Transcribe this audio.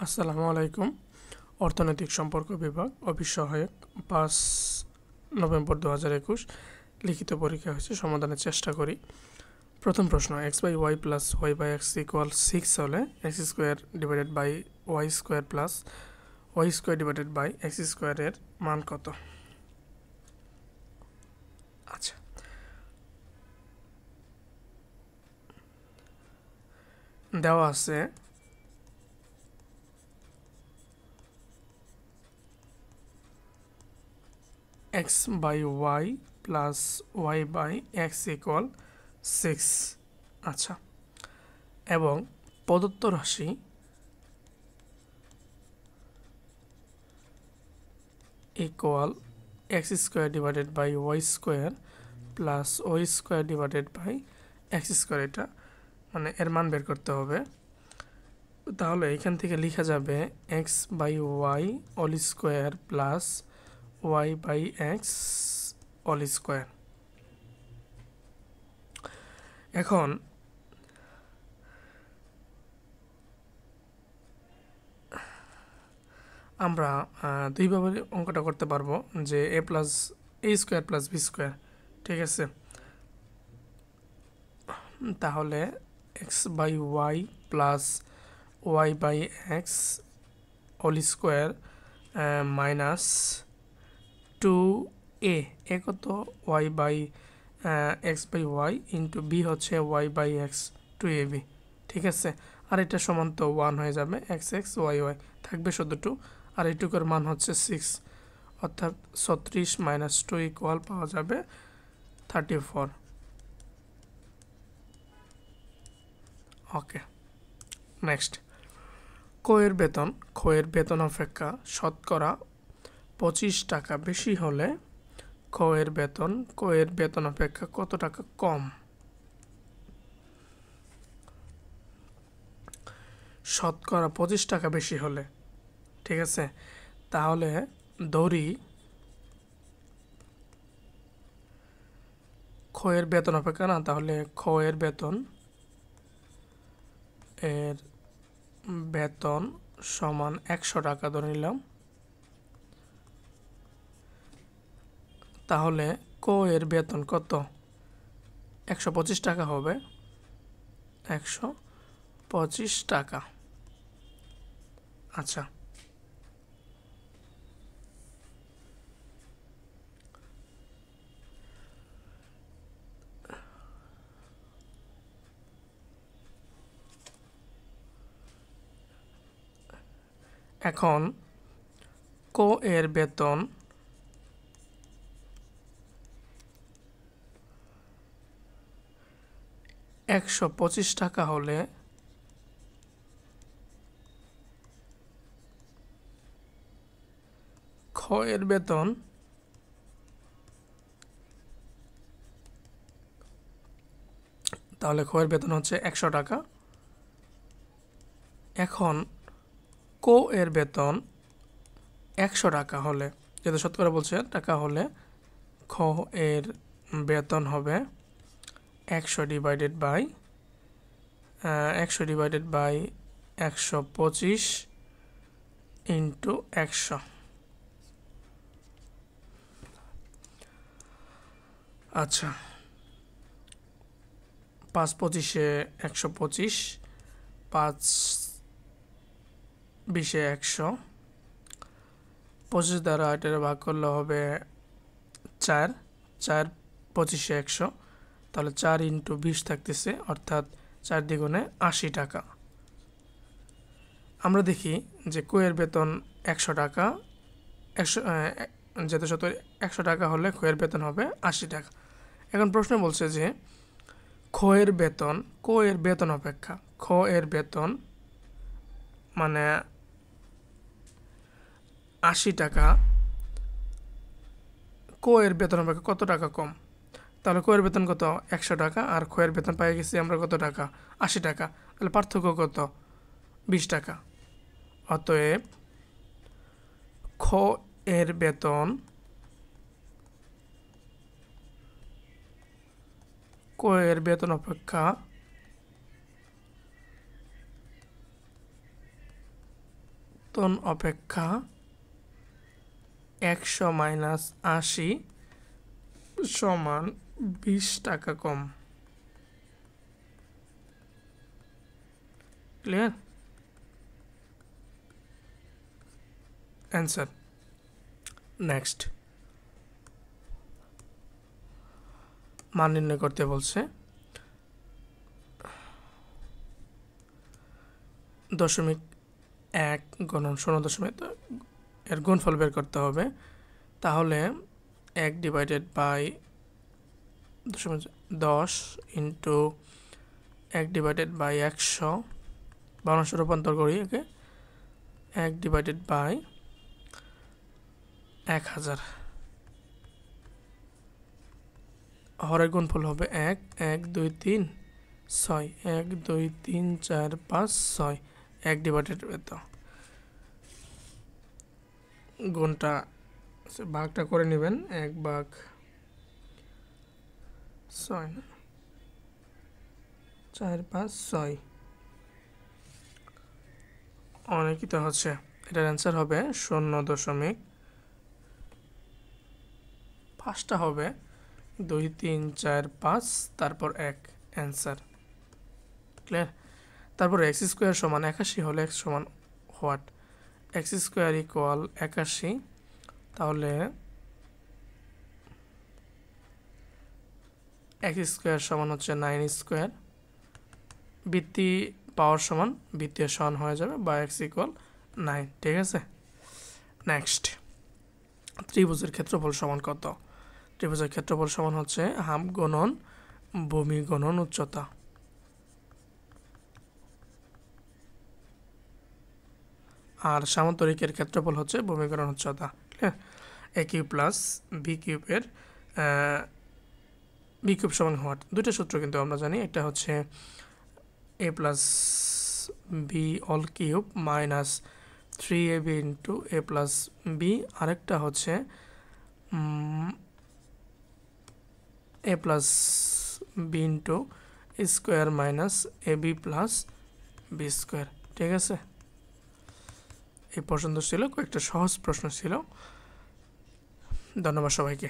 আসসালামু আলাইকুম। অর্থনৈতিক সম্পর্ক বিভাগ অফিস সহায়ক 5 নভেম্বর 2021 লিখিত পরীক্ষা হয়েছে, সমাধানের চেষ্টা করি। প্রথম প্রশ্ন, X by Y plus Y by X equal 6 হলে X square divided by Y square plus Y square divided by X স্কোয়ারের মান কত? আচ্ছা, দেওয়া আছে X by Y plus Y by X equal 6। আচ্ছা, এবং প্রদত্ত রাশি equal X square divided by Y square plus Y square divided by X square, এটা মানে এর মান বের করতে হবে। তাহলে এখান থেকে লেখা যাবে X by Y all square plus Y by X all square. এখন আমরা দুইভাবে অঙ্কটা করতে পারবো, যে A plus A square plus B square, ঠিক আছে। তাহলে X by Y plus Y by X whole square minus 2a, A কত Y by X by Y into B হচ্ছে ওয়াই বাই এক্স 2ab, ঠিক আছে। আর এটা সমান তো 1 হয়ে যাবে, এক্স এক্স ওয়াই ওয়াই থাকবে শুধু 2, আর এইটুকুর মান হচ্ছে 6, অর্থাৎ 36 মাইনাস 2 ইকুয়াল পাওয়া যাবে 34। ওকে, নেক্সট, ক্ষয়ের বেতন অপেক্ষা শতকরা 25 টাকা বেশি হলে ক্ষয়ের বেতন অপেক্ষা কত টাকা কম? শতকরা 25 টাকা বেশি হলে, ঠিক আছে। তাহলে ধরি ক্ষয়ের বেতন অপেক্ষা না, তাহলে ক্ষয়ের বেতন সমান 100 টাকা ধরে নিলাম। তাহলে ক্ষয়ের বেতন কত? 125 টাকা হবে, 125 টাকা। আচ্ছা, এখন ক এর বেতন 125 টাকা হলে খ এর বেতন তাহলে খ এর বেতন হচ্ছে 100 টাকা। এখন ক এর বেতন 100 টাকা হলে, যেটা শতকরা বলছে টাকা হলে, খ এর বেতন হবে 100 ডিভাইডেড বাই 125 ইন্টু 100। আচ্ছা, 5 পঁচিশে 125, 5 20-এ 100, 25 দ্বারা এটার ভাগ করলে হবে 4, 4 25-এ 100, তাহলে 4 ইন্টু 20 থাকতেছে, অর্থাৎ 4 দ্বিগুণে 80 টাকা। আমরা দেখি যে কোয়ের বেতন 100 টাকা, 100 যেহেতু 100 টাকা হলে কোয়ের বেতন হবে 80 টাকা। এখন প্রশ্ন বলছে যে কোয়ের বেতন অপেক্ষা খ এর বেতন মানে 80 টাকা, কোয়ের বেতন অপেক্ষা কত টাকা কম? তাহলে কোয়ের বেতন কত? 100 টাকা, আর কোয়ের বেতন পাই গেছি আমরা কত টাকা? 80 টাকা। তাহলে পার্থক্য কত? 20 টাকা। অতএব খ এর বেতন কোয়ের বেতন অপেক্ষা বেতন অপেক্ষা 100 মাইনাস 80 সমান 20 টাকা কম। ক্লিয়ার? অ্যান্সার। নেক্সট, মান নির্ণয় করতে বলছে। দশমিক 1 গুণন 0., এর গুণফল বের করতে হবে। তাহলে 1 divided by 10 into 1 divided by 100, ভগ্নাংশে রূপান্তর করি ওকে, 1 ডিভাইডেড বাই 1000, হরের গুণফল হবে 1, 1 2 3 6, 1 2 3 4 5 6, 1 ডিভাইডেড তো গুণটা ভাগটা করে নেবেন, 1 ভাগ 6 না 4 5 6 অনেকই তো হচ্ছে। এটার অ্যান্সার হবে 0.5, পাঁচটা হবে 2 3 4 5 তারপর 1, অ্যান্সার। ক্লিয়ার? তারপরে এক্স স্কোয়ার সমান 81 হলে এক্স সমান হোয়াট? এক্স স্কোয়ার ইকুয়াল 81, তাহলে এক্স স্কোয়ার সমান হচ্ছে 9 স্কোয়ার, বৃত্তি পাওয়ার সমান বৃত্তীয় সমান হয়ে যাবে, বা এক্স ইকুয়াল 9। ঠিক আছে? নেক্সট, ত্রিভুজের ক্ষেত্রফল সমান কত? ত্রিভুজের ক্ষেত্রফল সমান হচ্ছে হাফ গুণন ভূমি গুণন উচ্চতা। আর সামান্তরিকের ক্ষেত্রফল হচ্ছে ভূমি গুণন উচ্চতা। Clear? A cube plus B কিউবের বি কিউব সমান হোয়াট? দুটো সূত্র কিন্তু আমরা জানি। একটা হচ্ছে A plus B all cube minus 3ab into A plus B, আরেকটা হচ্ছে A plus B into square minus A B plus B square. ঠিক আছে? এই পর্যন্ত ছিল, কয়েকটা সহজ প্রশ্ন ছিল। ধন্যবাদ সবাইকে।